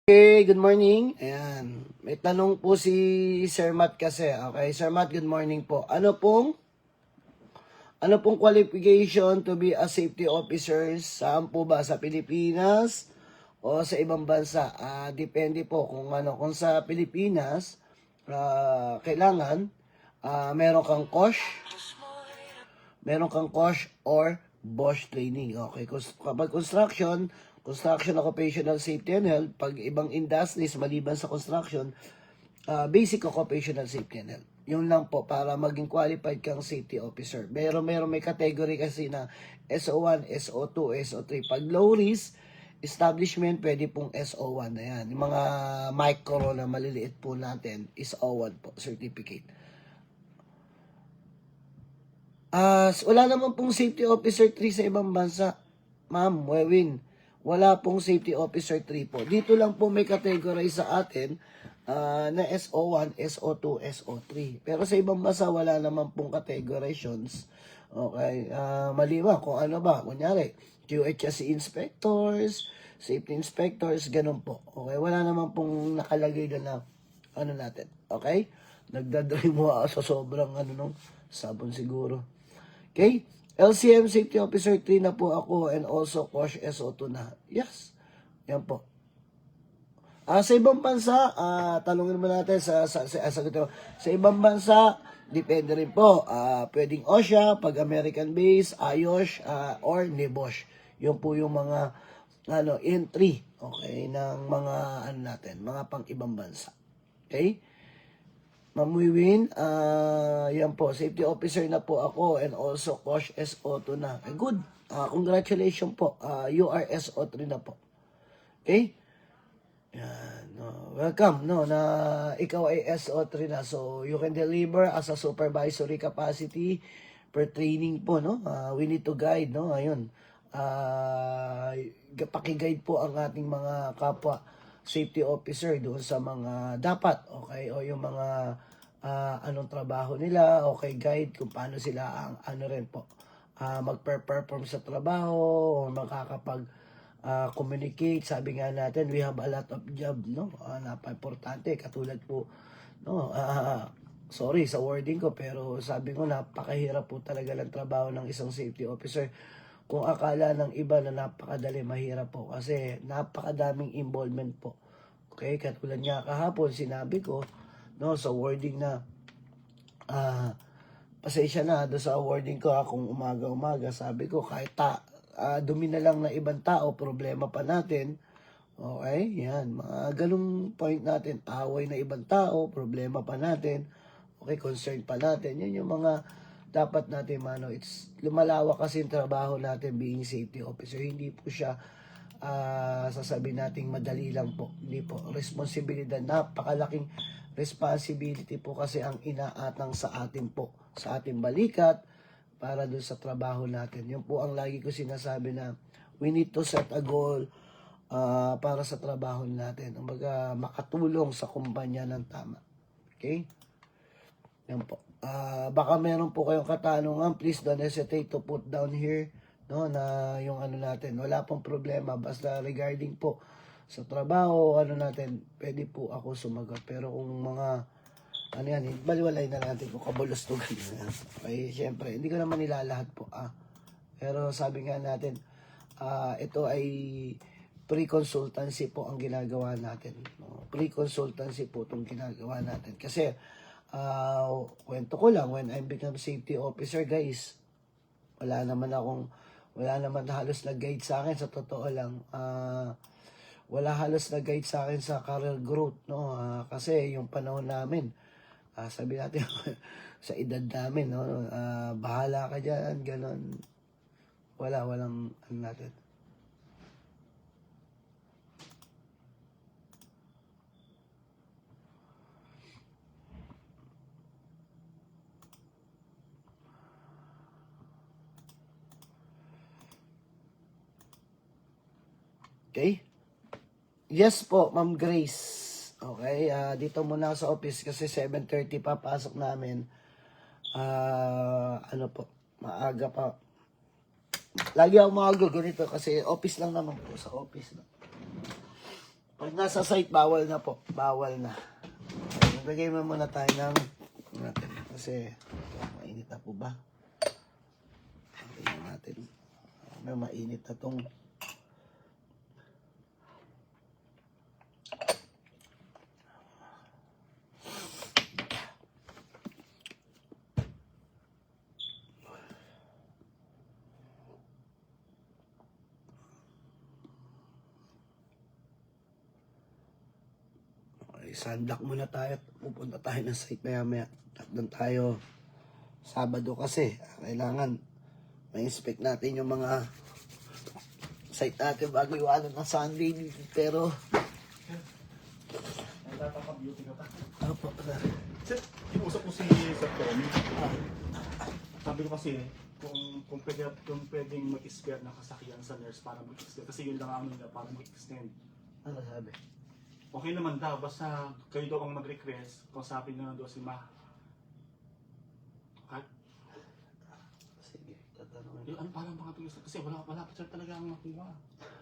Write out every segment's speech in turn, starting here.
Okay, good morning. Ayan. May tanong po si Sir Matt kasi. Okay, Sir Matt, good morning po. Ano pong qualification to be a safety officer? Saan po ba? Sa Pilipinas o sa ibang bansa? Depende po kung sa Pilipinas, kailangan meron kang COSH or Bosch training. Okay, kapag construction occupational safety and health, pag ibang industries maliban sa construction, basic occupational safety and health. Yun lang po para maging qualified kang safety officer. Meron may category kasi na SO1, SO2, SO3. Pag low risk establishment, pwede pong SO1 na yan. Yung mga micro na maliliit po natin is O1 po, certificate. Wala naman pong safety officer 3 sa ibang bansa. Ma'am, Wewin, wala pong safety officer 3 po. Dito lang po may categorize sa atin na SO1, SO2, SO3. Pero sa ibang bansa, wala naman pong categorizations. Okay, maliwan kung ano ba. Kunyari, QHSE inspectors, safety inspectors, ganun po. Okay, wala naman pong nakalagay doon na ano natin. Okay? Nagdadry mo ako sa sobrang sabon siguro. Okay? LCM Safety Officer 3 na po ako and also COSH SO2 na. Yes. Yan po. Sa ibang bansa, tanungin mo natin sa ibang bansa, depende rin po. Pwedeng OSHA, pag American base, IOSH, or NEBOSH. Yun po yung mga entry, okay, ng mga mga pang ibang bansa. Okay? Ma'am Wiwin, yan po, safety officer na po ako and also COSH SO2 na. Good. Congratulations po. You are SO3 na po. Okay? Yan. Welcome, na ikaw ay SO3 na. So, you can deliver as a supervisory capacity per training po, no? We need to guide, no? Ayun. Pakiguide po ang ating mga kapwa safety officer doon sa mga dapat, okay, o yung mga anong trabaho nila, okay, guide kung paano sila rin po magpe-perform sa trabaho o makakapag communicate. Sabi nga natin, we have a lot of job, no? Napaka-importante katulad po, no? Sorry sa wording ko, pero sabi ko napakahirap po talaga ng trabaho ng isang safety officer. Kung akala ng iba na napakadali, mahirap po kasi napakadaming involvement po. Okay, katulad nga kahapon sinabi ko, no, sa wording na pasensya na do sa wording ko kung umaga-umaga, sabi ko kahit dumi na lang na ibang tao, problema pa natin. Okay, yan, mga ganung point natin, away na ibang tao, problema pa natin. Okay, concern pa natin. Yan yung mga dapat natin it's lumalawak kasi yung trabaho natin being safety officer. Hindi po siya sasabihin nating madali lang po. Hindi po. Responsibilidad, napakalaking responsibility po kasi ang inaatang sa atin po, sa ating balikat para doon sa trabaho natin. Yun po ang lagi ko sinasabi na we need to set a goal para sa trabaho natin. Kumbaga, makatulong sa kumpanya ng tama. Okay? Yan po. Baka meron po kayong katanungan, please don't hesitate to put down here, no, na yung natin. Wala pong problema. Basta regarding po sa trabaho, natin, pwede po ako sumagot. Pero kung mga, baliwalay na natin kung kabulustugan. Okay, syempre, hindi ko naman nilalahat po. Pero sabi nga natin, ito ay pre-consultancy po ang ginagawa natin. No? Pre-consultancy po itong ginagawa natin. Kasi, kwento ko lang, when I become safety officer, guys, wala naman halos nag-guide sa akin, sa totoo lang. Wala halos nag-guide sa akin sa career growth, no? Kasi yung panahon namin, sabi natin, sa edad namin, no? Bahala ka dyan, ganon. Walang natin. Okay? Yes po, Ma'am Grace. Okay, dito muna sa office kasi 7:30 pa pasok namin. Maaga pa. Lagi ako maaga ganito kasi office lang naman po, sa office na. Pag nasa site, bawal na po. Bawal na. Naglagay mo muna tayo ng natin. Kasi, mainit na po ba? Tingnan natin. May mainit na tong sunblock muna tayo. Pupunta tayo ng site maya. Doon tayo. Sabado kasi. Kailangan ma-inspect natin yung mga site natin bago iwanan ng Sunday. Pero, Nagtataka-beauty ka pa. opo, sir. Sir, kinusap ko si Sir Tommy. Sabi ko kasi, kung pwedeng mag-spare ng kasakyan sa nurse para mag-extend. Kasi yun lang ang nila para mag-extend. Ano sabi? Okay naman daw, basta kayo daw ang mag-request, kausapin nyo na daw si Ma. Okay? Sige, tatanungin. Yung ano parang mga pag kasi wala pa sir talaga ang makuha.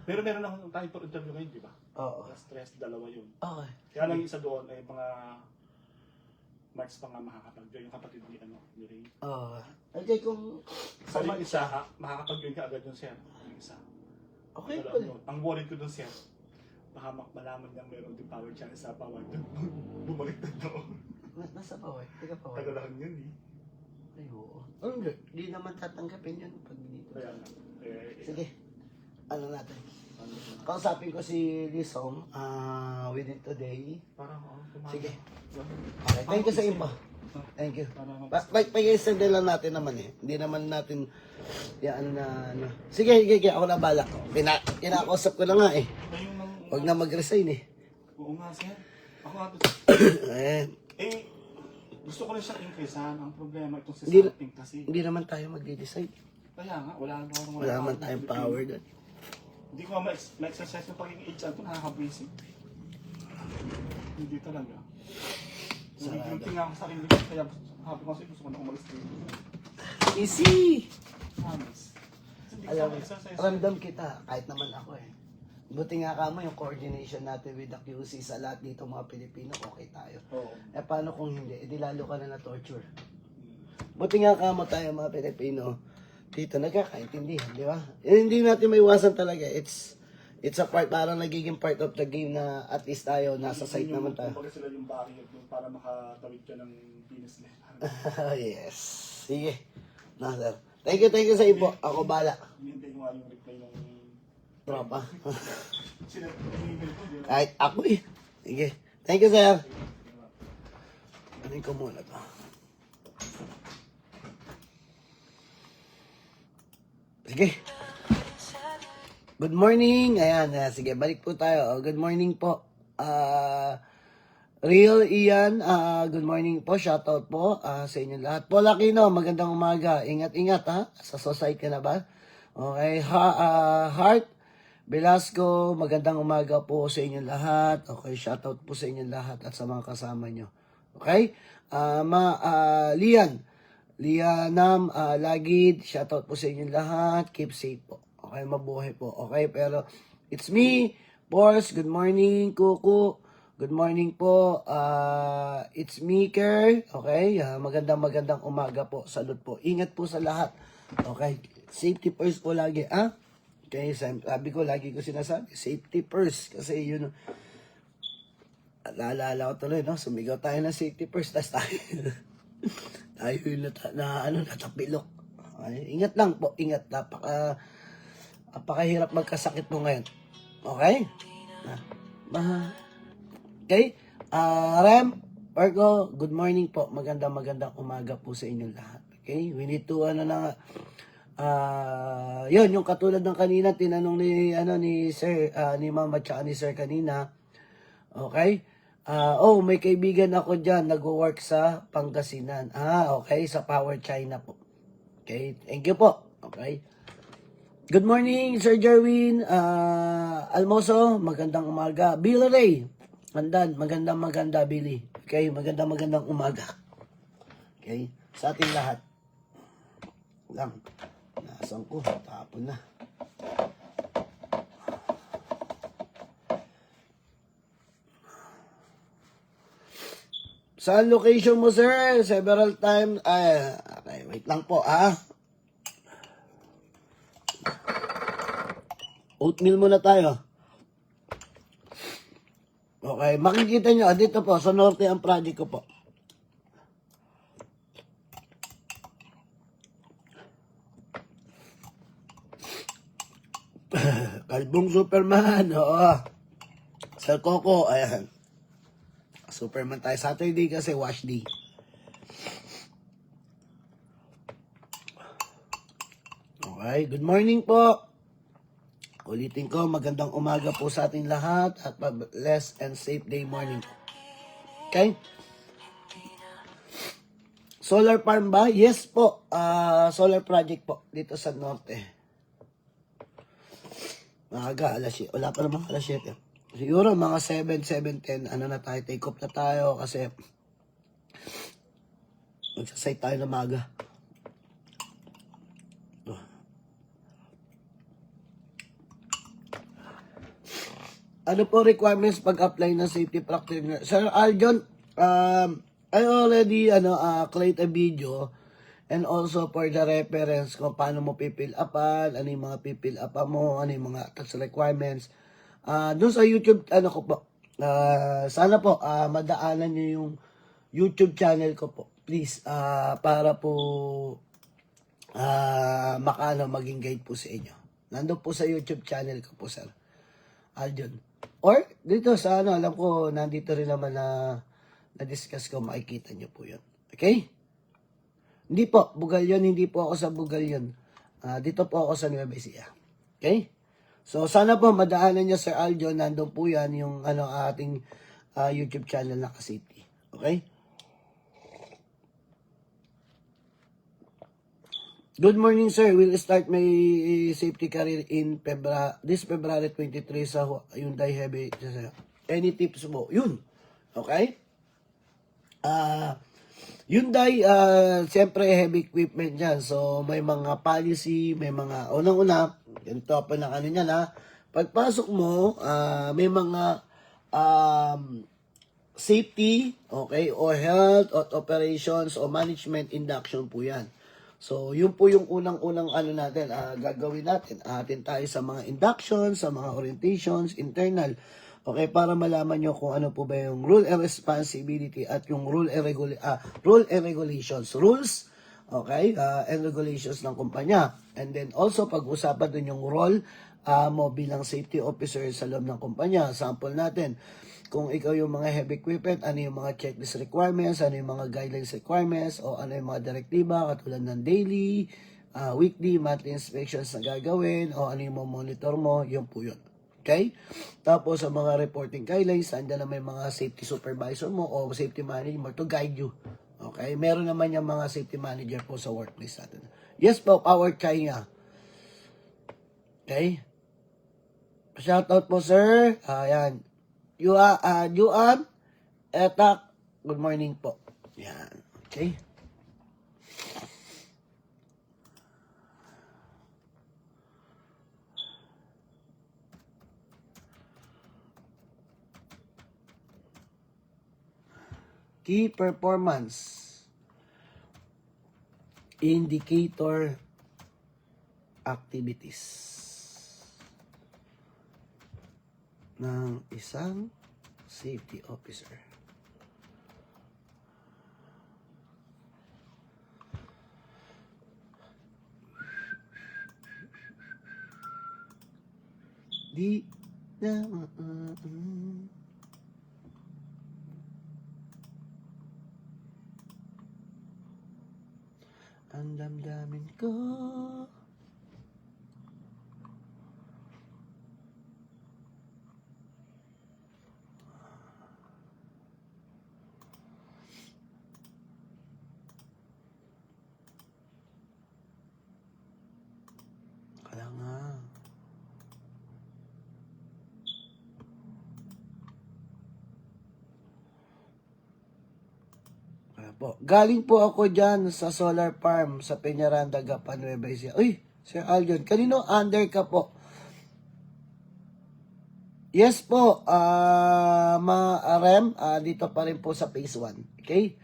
Pero meron lang tayo for interview ngayon, di ba? Oo. Stress, dalawa yun. Okay. Kaya lang yung isa doon ay mga March pa nga makakapag-join yung kapatid ni ni Ray. Oo. Okay, kung Sa yung isa, makakapag-join ka agad yung sir. Yung isa. okay Wala po. yun. Ang worried ko doon sir, baka malaman niyang meron din power channel sa power doon. Bumalik na doon. Nasa baway. Teka baway. Tagal lang yun eh. Ay, oo. Hindi. Hindi naman tatanggapin yun pag dito. Kaya nga. Sige. Ano natin? Ano yun? Kausapin ko si Lisong within today. Parang tumagal. Sige. Okay, thank you sa info. Thank you. Parang Pag-extend lang natin naman eh. Hindi naman natin yan na ano. Sige, ako na bala. Kinakausap ko na nga eh. ayun lang. Huwag na mag-resign eh. Oo nga sir. Ako nga to. Eh, Gusto ko rin siyang increasean. Ang problema itong si Hindi- something kasi. hindi naman tayo magde-decide. Kaya nga, wala Wala man tayong power doon. Hindi ko ma-exercise yung pagiging HR ko, nakaka-basic. Hindi talaga. Sarado. Hindi nga ako sa sarili ko, kaya happy ko kasi gusto ko na umalis dito. Easy! Promise. Hindi ko Alam mo, ma-exercise. ramdam kita. Kahit naman ako eh. Buti nga kamo yung coordination natin with the QC sa lahat dito mga Pilipino, okay tayo. Oo. Eh paano kung hindi? Eh di lalo ka na na-torture. Buti nga kamo tayo mga Pilipino, dito nagkakaintindihan, di ba? Eh, hindi natin maiwasan talaga. It's a part, parang nagiging part of the game na at least tayo, nasa site naman tayo. Kumbaga sila yung barrier doon para makatawid ka ng penis nila. Yes. Sige. Na, sir. Thank you sa ipo. Ako bala. Hinihintay ko nga yung reply ng Tropa. sila email ko. Kahit ako eh. Sige. Thank you, sir. Anin ko muna to. Sige. Good morning. Ayan, sige, balik po tayo. Good morning po. Real Ian, good morning po. Shoutout po sa inyo lahat. Paul Aquino, magandang umaga. Ingat-ingat ha. Sa society ka na ba? Okay. Heart Velasco, magandang umaga po sa inyo lahat. Okay, shoutout po sa inyo lahat at sa mga kasama nyo. Okay? Lianam, Lagid, shoutout po sa inyo lahat. Keep safe po. Okay, mabuhay po. Okay, pero it's me, Boss. Good morning, Kuku. Good morning po. It's me, Kerr. Okay, magandang umaga po. Salud po. Ingat po sa lahat. Okay, safety first po lagi, ah? Okay, sabi ko, lagi ko sinasabi, safety first. Kasi yun, naalala ko tuloy, no? Sumigaw tayo ng safety first, tas tayo, tayo yung natapilok. Okay? Ingat lang po, ingat. Napakahirap magkasakit po ngayon. Okay? Okay? Rem, Virgo, good morning po. Magandang umaga po sa inyong lahat. Okay? We need to, yun, yung katulad ng kanina, tinanong ni Sir, ni Mama tsaka ni Sir kanina. Okay? May kaibigan ako dyan, nag-work sa Pangasinan. Okay, sa Power China po. Okay, thank you po. Okay. Good morning, Sir Jerwin. Almoso, magandang umaga. Billy Ray, maganda, Billy. Okay, magandang umaga. Okay, sa ating lahat. Lang. Nasaan ko? Tapon na. Saan location mo, sir? Several times. Ay, okay, wait lang po, Oatmeal muna tayo. Okay, makikita nyo, dito po, sa norte ang project ko po. Kalbong Superman, oo. Sir Coco, ayan. Superman tayo. Saturday kasi wash day. Okay, good morning po. Ulitin ko, magandang umaga po sa ating lahat at blessed and safe day morning. Okay? Solar farm ba? Yes po. Solar project po dito sa norte. Maaga, alas 7. Wala pa naman, alas 7. Siguro mga 7, 7:10, ano na tayo, take off na tayo kasi magsasay tayo na maga. Ano po requirements pag-apply ng safety practitioner? Sir Aljon, I already create a video and also for the reference kung paano mo pipil upan, ano yung mga pipil upan mo, ano yung mga tax requirements. Doon sa YouTube, ko po, sana po madaanan nyo yung YouTube channel ko po. Please, para po maging guide po sa inyo. Nandun po sa YouTube channel ko po, Sir Aljon. Or, dito sa alam ko, nandito rin naman na-discuss ko, makikita nyo po yun. Okay? Hindi po, bugal yun, hindi po ako sa bugal yun. Dito po ako sa Nueva Ecija. Okay? So, sana po madaanan nyo, Sir Aljon, nandun po yan yung ating YouTube channel na ka-safety. Okay? Good morning, sir. We'll start my safety career in this February 23 sa Hyundai Heavy. Any tips mo? Yun. Okay? Hyundai, siyempre heavy equipment yan. So, may mga policy, may mga, unang-una, ganito pa ng niyan pagpasok mo, may mga safety, okay, o health, or operations, o management induction po yan. So, yun po yung unang-unang natin, gagawin natin. Atin tayo sa mga inductions, sa mga orientations, internal. Okay, para malaman nyo kung ano po ba yung rule and responsibility at yung rule and regulations. Rules, okay, and regulations ng kumpanya. And then also, pag-usapan dun yung role mo bilang safety officer sa loob ng kumpanya. Sample natin, kung ikaw yung mga heavy equipment, ano yung mga checklist requirements, ano yung mga guidelines requirements, o ano yung mga direktiba, katulad ng daily, weekly, monthly inspections na gagawin, o ano yung monitor mo, yun po yun. Okay? Tapos, sa mga reporting guidelines, nandiyan na may mga safety supervisor mo o safety manager to guide you. Okay? Meron naman yung mga safety manager po sa workplace natin. Yes po, powered kaya. Okay? Shoutout po, sir. Ayan. Juan, Etak, good morning po. Yan. Okay? Key performance indicator activities ng isang safety officer. Di na ang damdamin ko. Kaya nga. Kaya po. Galing po ako dyan sa solar farm sa Peñaranda, Gapan, Nueva Ecija. Uy, Sir Aljon, kanino under ka po? Yes po, Rem, dito pa rin po sa phase 1. Okay?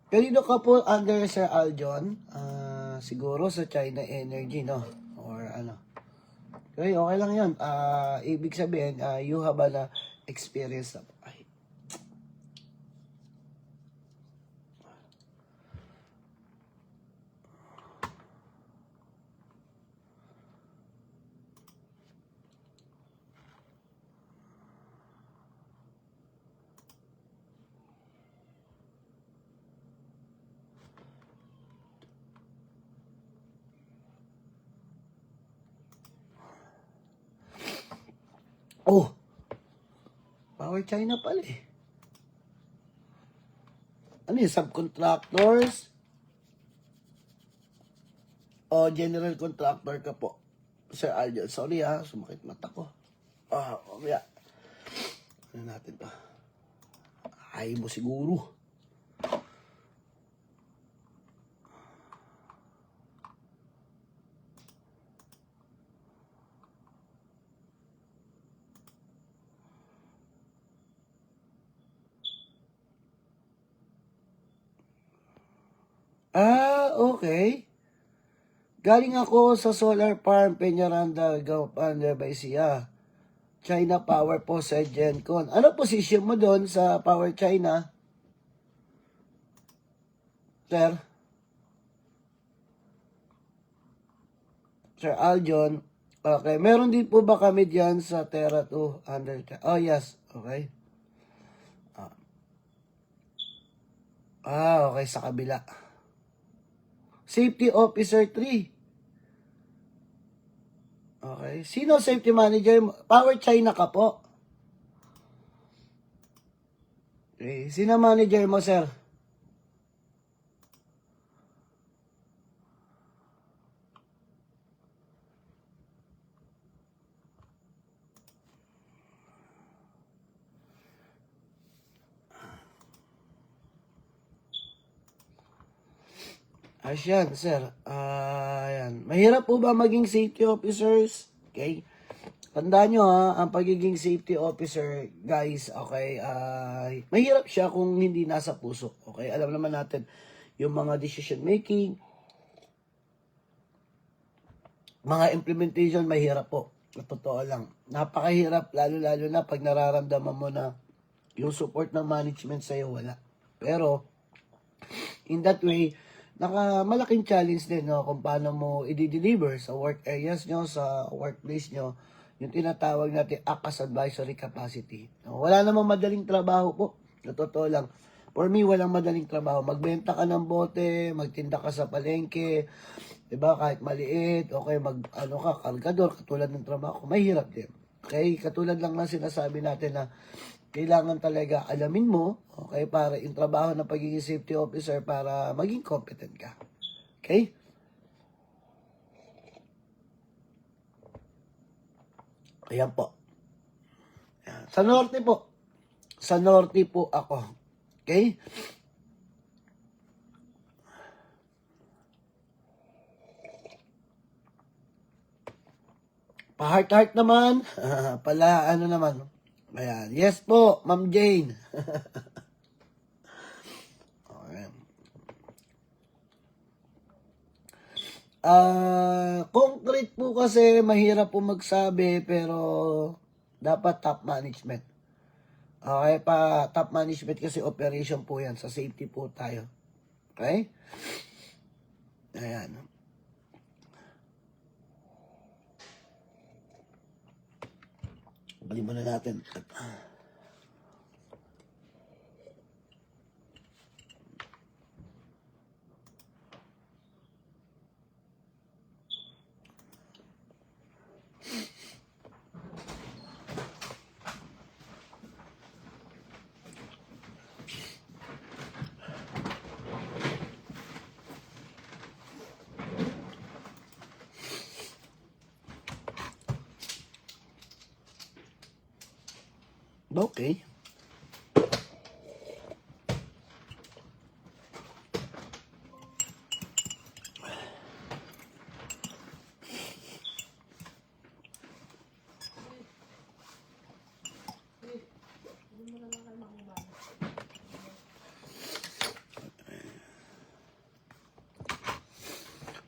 Kanino ka po under Sir Aljon? Siguro sa China Energy, no? Or ano? Okay, okay lang yan. Ibig sabihin, you have an experience na. Ay. Oh, Power China pala eh. Ano yun, subcontractors? O general contractor ka po? Sir Aljon, sorry sumakit mata ko. Mamaya. Ano natin to? Ay mo siguro. Okay. Galing ako sa solar farm, Peñaranda, Gaupanda, Baisia. China Power po sa GenCon. Ano position mo doon sa Power China? Sir? Sir Aljon? Okay. Meron din po ba kami diyan sa Terra 200? Oh, yes. Okay. Okay. Sa kabila. Safety Officer 3. Okay. Sino safety manager mo? Power China ka po. Okay. Sino manager mo, sir? Asyan, sir. Ayan. Mahirap po ba maging safety officers? Okay. Tandaan nyo ang pagiging safety officer, guys, okay, mahirap siya kung hindi nasa puso. Okay, alam naman natin yung mga decision making, mga implementation, mahirap po. Totoo lang. Napakahirap, lalo-lalo na pag nararamdaman mo na yung support ng management sa'yo, wala. Pero, in that way, malaking challenge din kung paano mo i-deliver sa work areas nyo, sa workplace nyo, yung tinatawag natin ACAS advisory capacity. Wala namang madaling trabaho po. Totoo lang. For me, walang madaling trabaho. Magbenta ka ng bote, magtinda ka sa palengke, diba, kahit maliit, okay, kargador, katulad ng trabaho ko, mahirap din. Okay, katulad lang ng sinasabi natin na kailangan talaga alamin mo, okay, para yung trabaho ng pagiging safety officer para maging competent ka. Okay? Ayan po. Ayan. Sa norte po. Sa norte po ako. Okay? Pa-heart-heart naman. Pala, ano naman. Ayan. Yes po, Ma'am Jane. Okay. Concrete po kasi mahirap po magsabi pero dapat top management. Okay, top management kasi operation po yan. Sa safety po tayo. Okay? Ayan. Bali muna natin. Okay.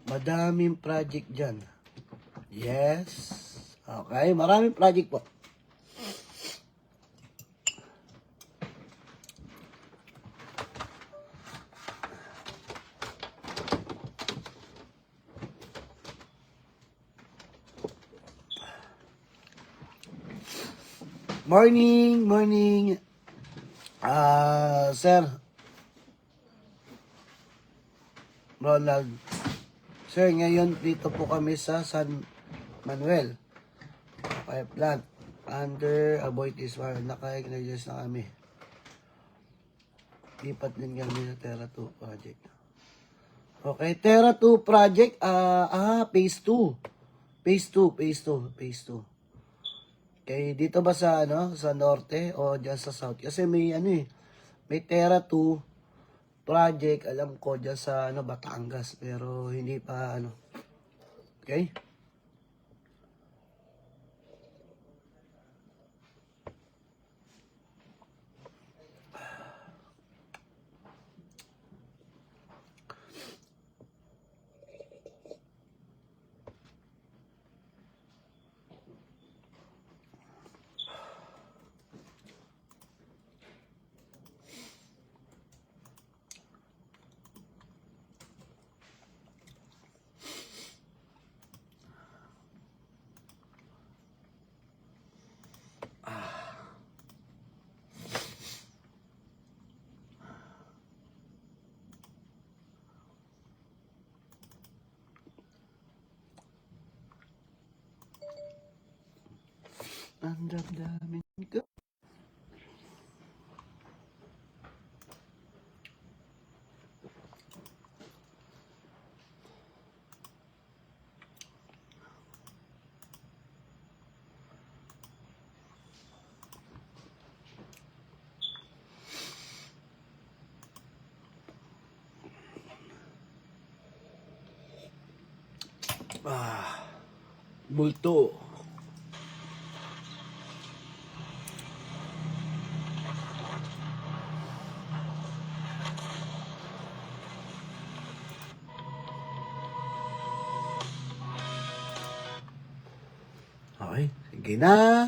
Madaming project dyan. Yes. Okay, maraming project po. Morning, morning. Sir Ronald. Sir, ngayon dito po kami sa San Manuel. Fire plant. Under avoid this one. Naka-acknowledge na kami. Lipat din kami sa Terra 2 project. Okay, Terra 2 project. Phase 2. Phase 2. Okay, dito ba sa sa norte o diyan sa south? Kasi may may Terra 2 project, alam ko diyan sa Batangas, pero hindi pa Okay? Ang damdamin ko. Multo. Okay, sige na.